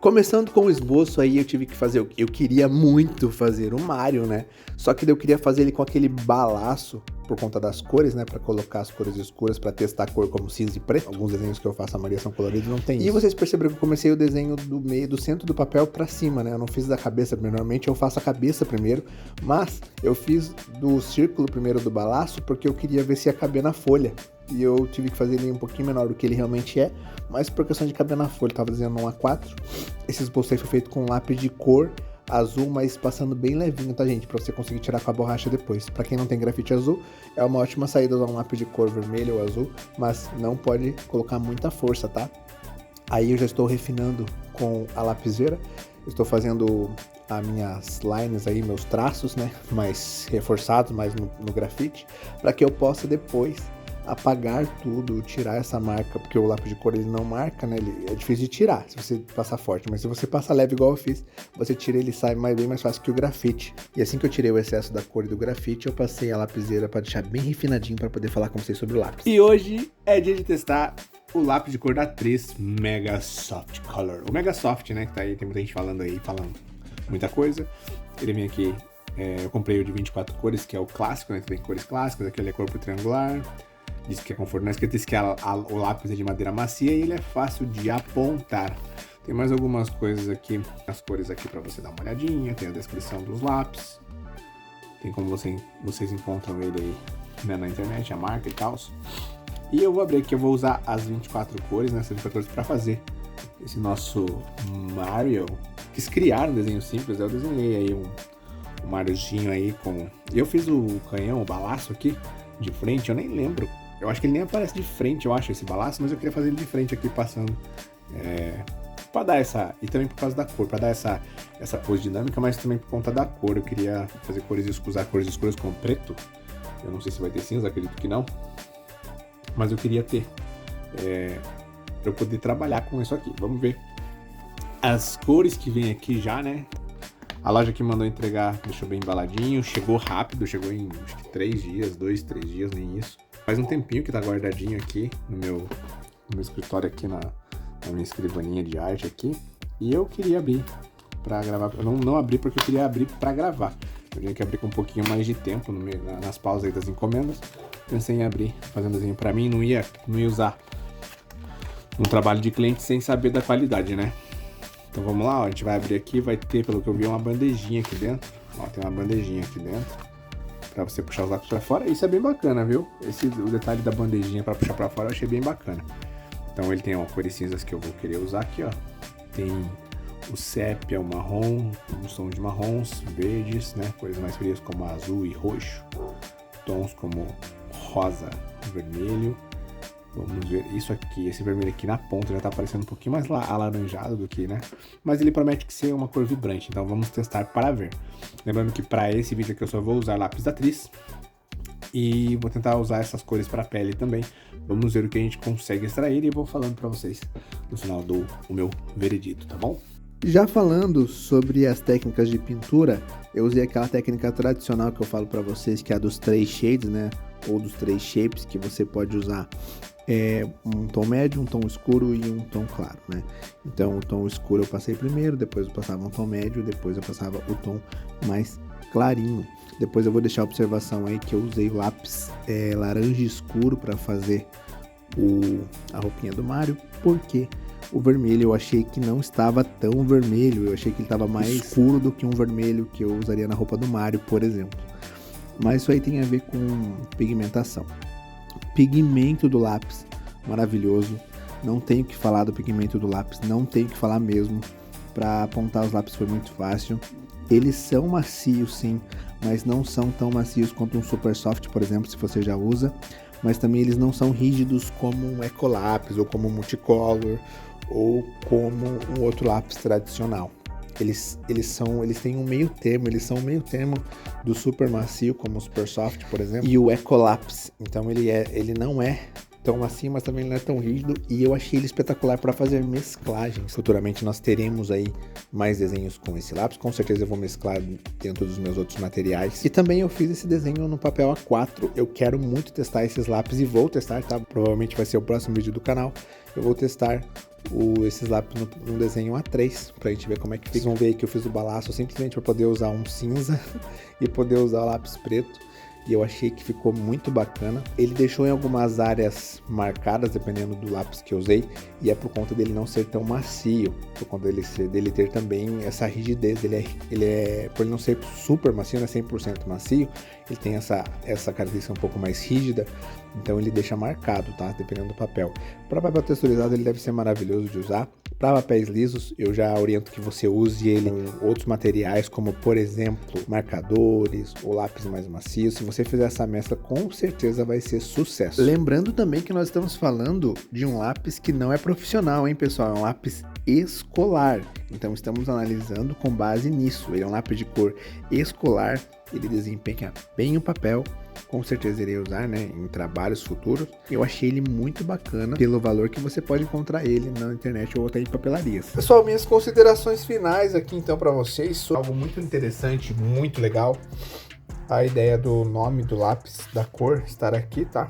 Começando com o esboço aí, eu tive que fazer eu queria muito fazer o Mario, né, só que daí eu queria fazer ele com aquele balaço, por conta das cores, né, pra colocar as cores escuras, pra testar a cor como cinza e preto. Alguns desenhos que eu faço, a maioria são coloridos, não tem isso. E vocês perceberam que eu comecei o desenho do meio, do centro do papel pra cima, né, eu não fiz da cabeça primeiro. Normalmente eu faço a cabeça primeiro, mas eu fiz do círculo primeiro do balaço, porque eu queria ver se ia caber na folha. E eu tive que fazer ele um pouquinho menor do que ele realmente é, mas por questão de caber na folha, eu tava desenhando um A4. Esse esboço aí foi feito com lápis de cor azul, mas passando bem levinho, tá, gente? Pra você conseguir tirar com a borracha depois. Pra quem não tem grafite azul, é uma ótima saída usar um lápis de cor vermelho ou azul, mas não pode colocar muita força, tá? Aí eu já estou refinando com a lapiseira, estou fazendo as minhas lines aí, meus traços, né? Mais reforçados, mais no grafite, para que eu possa depois apagar tudo, tirar essa marca, porque o lápis de cor ele não marca, né? Ele é difícil de tirar se você passar forte, mas se você passa leve igual eu fiz, você tira ele e sai bem mais fácil que o grafite. E assim que eu tirei o excesso da cor e do grafite, eu passei a lapiseira para deixar bem refinadinho para poder falar com vocês sobre o lápis. E hoje é dia de testar o lápis de cor da Tris Mega Soft Color. O Mega Soft, né, que tá aí, tem muita gente falando muita coisa. Ele vem aqui, eu comprei o de 24 cores, que é o clássico, né, tem cores clássicas, aquele é corpo triangular. Diz que é conforto, não esquece que o lápis é de madeira macia e ele é fácil de apontar. Tem mais algumas coisas aqui, as cores aqui para você dar uma olhadinha, tem a descrição dos lápis, tem como vocês encontram ele aí, né, na internet, a marca e tal. E eu vou abrir aqui, eu vou usar as 24 cores, né, essas 24 cores para fazer esse nosso Mario, que eles criaram um desenho simples, eu desenhei aí um Mariozinho aí com... Eu fiz o canhão, o balaço aqui, de frente, eu nem lembro. Eu acho que ele nem aparece de frente, eu acho, esse balaço, mas eu queria fazer ele de frente aqui, passando. Pra dar essa... E também por causa da cor, pra dar essa pose dinâmica, mas também por conta da cor. Eu queria fazer cores escuras, usar cores escuras com preto. Eu não sei se vai ter cinza, acredito que não. Mas eu queria ter. Pra eu poder trabalhar com isso aqui. Vamos ver as cores que vem aqui já, né? A loja que mandou entregar deixou bem embaladinho, chegou rápido, chegou em acho que 3 dias, 2, 3 dias, nem isso. Faz um tempinho que tá guardadinho aqui no meu escritório, aqui na minha escrivaninha de arte aqui. E eu queria abrir pra gravar, eu não abri porque eu queria abrir pra gravar. Eu tinha que abrir com um pouquinho mais de tempo nas pausas aí das encomendas. Pensei em abrir, fazendo desenho pra mim, não ia usar um trabalho de cliente sem saber da qualidade, né? Então vamos lá, ó, a gente vai abrir aqui, vai ter, pelo que eu vi, uma bandejinha aqui dentro. Ó, tem uma bandejinha aqui dentro, pra você puxar os lápis pra fora. Isso é bem bacana, viu? O detalhe da bandejinha pra puxar pra fora eu achei bem bacana. Então ele tem, ó, cores cinzas que eu vou querer usar aqui, ó. Tem o sépia, o marrom, uns tons de marrons, verdes, né? Cores mais frias como azul e roxo. Tons como rosa, vermelho. Vamos ver isso aqui, esse vermelho aqui na ponta já tá parecendo um pouquinho mais alaranjado do que, né? Mas ele promete que ser uma cor vibrante, então vamos testar para ver. Lembrando que para esse vídeo aqui eu só vou usar lápis da Tris. E vou tentar usar essas cores para pele também. Vamos ver o que a gente consegue extrair e vou falando para vocês no final do meu veredito, tá bom? Já falando sobre as técnicas de pintura, eu usei aquela técnica tradicional que eu falo para vocês, que é a dos 3 shades, né? Ou dos 3 shapes, que você pode usar um tom médio, um tom escuro e um tom claro, né? Então o tom escuro eu passei primeiro, depois eu passava um tom médio, depois eu passava o tom mais clarinho. Depois eu vou deixar a observação aí que eu usei o lápis laranja escuro para fazer a roupinha do Mario, porque o vermelho eu achei que não estava tão vermelho, eu achei que ele estava mais escuro do que um vermelho que eu usaria na roupa do Mario, por exemplo. Mas isso aí tem a ver com pigmentação. Pigmento do lápis, maravilhoso. Não tenho que falar do pigmento do lápis, não tenho que falar mesmo. Para apontar os lápis foi muito fácil. Eles são macios sim, mas não são tão macios quanto um Super Soft, por exemplo, se você já usa. Mas também eles não são rígidos como um Ecolápis, ou como um Multicolor, ou como um outro lápis tradicional. Eles têm um meio termo, eles são um meio termo do super macio, como o Super Soft, por exemplo, e o Ecolápis. Então ele não é tão macio, mas também não é tão rígido, e eu achei ele espetacular para fazer mesclagens. Futuramente nós teremos aí mais desenhos com esse lápis, com certeza eu vou mesclar dentro dos meus outros materiais. E também eu fiz esse desenho no papel A4, eu quero muito testar esses lápis e vou testar, tá? Provavelmente vai ser o próximo vídeo do canal. Eu vou testar esses lápis no desenho A3, pra gente ver como é que fica. Vocês vão ver que eu fiz o balaço simplesmente para poder usar um cinza e poder usar o lápis preto. E eu achei que ficou muito bacana. Ele deixou em algumas áreas marcadas, dependendo do lápis que eu usei. E é por conta dele não ser tão macio. Por conta dele ter também essa rigidez. Por ele não ser super macio, não é 100% macio. Ele tem essa característica um pouco mais rígida. Então ele deixa marcado, tá? Dependendo do papel. Para papel texturizado ele deve ser maravilhoso de usar. Para papéis lisos, eu já oriento que você use ele em outros materiais, como por exemplo, marcadores ou lápis mais macios. Se você fizer essa mescla, com certeza vai ser sucesso. Lembrando também que nós estamos falando de um lápis que não é profissional, hein, pessoal? É um lápis escolar. Então estamos analisando com base nisso. Ele é um lápis de cor escolar, ele desempenha bem o papel. Com certeza irei usar, né, em trabalhos futuros. Eu achei ele muito bacana pelo valor que você pode encontrar ele na internet ou até em papelarias. Pessoal, minhas considerações finais aqui então para vocês sobre algo muito interessante, muito legal. A ideia do nome do lápis, da cor, estar aqui, tá?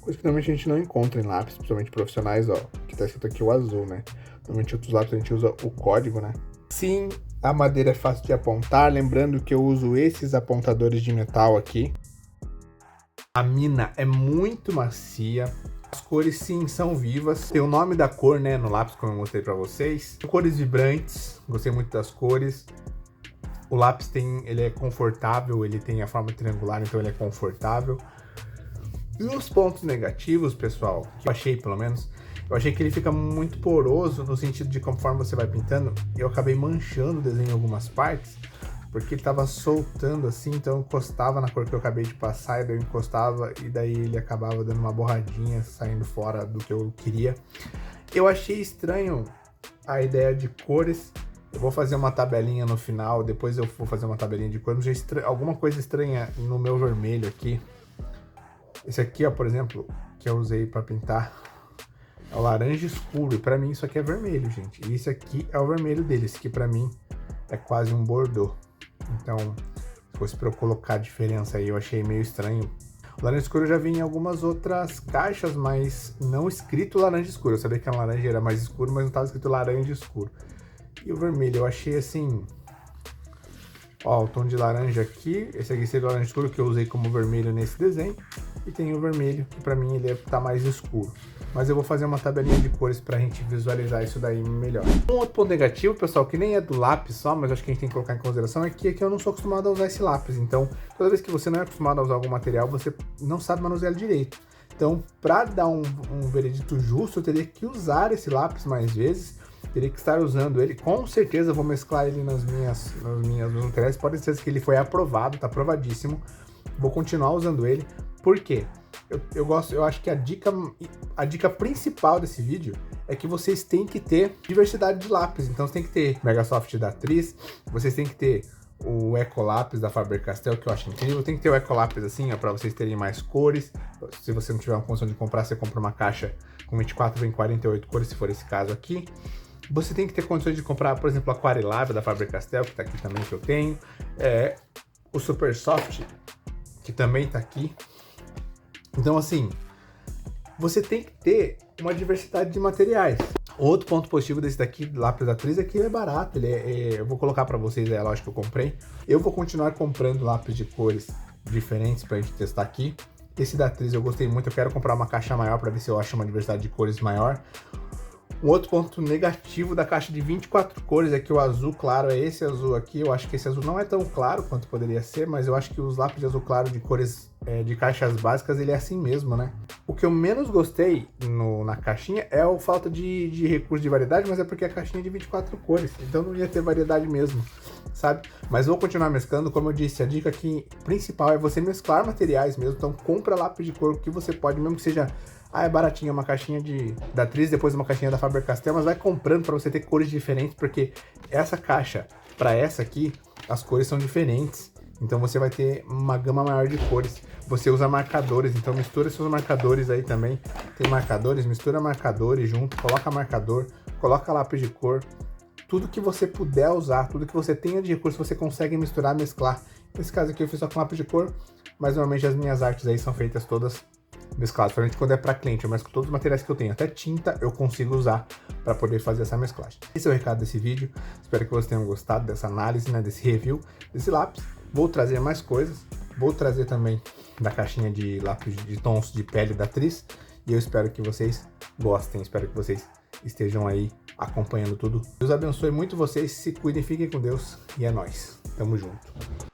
Coisa que normalmente a gente não encontra em lápis, principalmente profissionais, ó. Que tá escrito aqui o azul, né? Normalmente outros lápis a gente usa o código, né? Sim, a madeira é fácil de apontar. Lembrando que eu uso esses apontadores de metal aqui. A mina é muito macia, as cores sim são vivas, tem o nome da cor, né, no lápis como eu mostrei pra vocês. Cores vibrantes, gostei muito das cores. O lápis ele é confortável, ele tem a forma triangular, então ele é confortável. E os pontos negativos, pessoal, que eu achei pelo menos, eu achei que ele fica muito poroso no sentido de conforme você vai pintando, eu acabei manchando o desenho em algumas partes. Porque ele tava soltando assim, então eu encostava na cor que eu acabei de passar, e daí eu encostava e daí ele acabava dando uma borradinha, saindo fora do que eu queria. Eu achei estranho a ideia de cores. Eu vou fazer uma tabelinha no final, depois eu vou fazer uma tabelinha de cores, mas alguma coisa estranha no meu vermelho aqui. Esse aqui, ó, por exemplo, que eu usei para pintar, é o laranja escuro, e pra mim isso aqui é vermelho, gente. E esse aqui é o vermelho dele, esse aqui pra mim é quase um bordô. Então, se fosse para eu colocar a diferença aí, eu achei meio estranho. O laranja escuro eu já vi em algumas outras caixas, mas não escrito laranja escuro. Eu sabia que a laranja era mais escuro, mas não estava escrito laranja escuro. E o vermelho, eu achei assim... Ó, o tom de laranja aqui. Esse aqui seria o laranja escuro que eu usei como vermelho nesse desenho. E tem o vermelho, que pra mim ele tá mais escuro. Mas eu vou fazer uma tabelinha de cores pra gente visualizar isso daí melhor. Um outro ponto negativo, pessoal, que nem é do lápis só, mas acho que a gente tem que colocar em consideração, é que aqui eu não sou acostumado a usar esse lápis. Então, toda vez que você não é acostumado a usar algum material, você não sabe manusear ele direito. Então, para dar um veredito justo, eu teria que usar esse lápis mais vezes, teria que estar usando ele. Com certeza eu vou mesclar ele nos materiais, pode ser que ele foi aprovado, tá aprovadíssimo. Vou continuar usando ele. Por quê? Eu acho que a dica principal desse vídeo é que vocês têm que ter diversidade de lápis. Então você tem que ter Mega Soft da Atriz, vocês têm que ter o Ecolápis da Faber-Castell, que eu acho incrível. Tem que ter o Ecolápis assim, ó, para vocês terem mais cores. Se você não tiver uma condição de comprar, você compra uma caixa com 24, vem 48 cores, se for esse caso aqui. Você tem que ter condições de comprar, por exemplo, o Aquarelab da Faber-Castell, que tá aqui também, que eu tenho. O Super Soft, que também tá aqui. Então, assim, você tem que ter uma diversidade de materiais. Outro ponto positivo desse daqui, lápis da Atriz, é que ele é barato. Eu vou colocar pra vocês a loja que eu comprei. Eu vou continuar comprando lápis de cores diferentes pra gente testar aqui. Esse da Atriz eu gostei muito. Eu quero comprar uma caixa maior pra ver se eu acho uma diversidade de cores maior. Um outro ponto negativo da caixa de 24 cores é que o azul claro é esse azul aqui. Eu acho que esse azul não é tão claro quanto poderia ser, mas eu acho que os lápis de azul claro de cores de caixas básicas, ele é assim mesmo, né? O que eu menos gostei na caixinha é a falta de recurso de variedade, mas é porque a caixinha é de 24 cores, então não ia ter variedade mesmo, sabe? Mas vou continuar mesclando, como eu disse, a dica aqui principal é você mesclar materiais mesmo, então compra lápis de cor que você pode, mesmo que seja... é baratinha, uma caixinha da Atriz, depois uma caixinha da Faber-Castell, mas vai comprando para você ter cores diferentes, porque essa caixa, para essa aqui, as cores são diferentes. Então você vai ter uma gama maior de cores. Você usa marcadores, então mistura seus marcadores aí também. Tem marcadores, mistura marcadores junto, coloca marcador, coloca lápis de cor. Tudo que você puder usar, tudo que você tenha de recurso, você consegue misturar, mesclar. Nesse caso aqui eu fiz só com lápis de cor, mas normalmente as minhas artes aí são feitas todas mesclados. Principalmente quando é para cliente, eu mesclo todos os materiais que eu tenho, até tinta eu consigo usar para poder fazer essa mesclagem. Esse é o recado desse vídeo, espero que vocês tenham gostado dessa análise, né, desse review desse lápis. Vou trazer mais coisas, vou trazer também da caixinha de lápis de tons de pele da Tris, e eu espero que vocês gostem, espero que vocês estejam aí acompanhando tudo. Deus abençoe muito vocês, se cuidem, fiquem com Deus, e é nóis, tamo junto.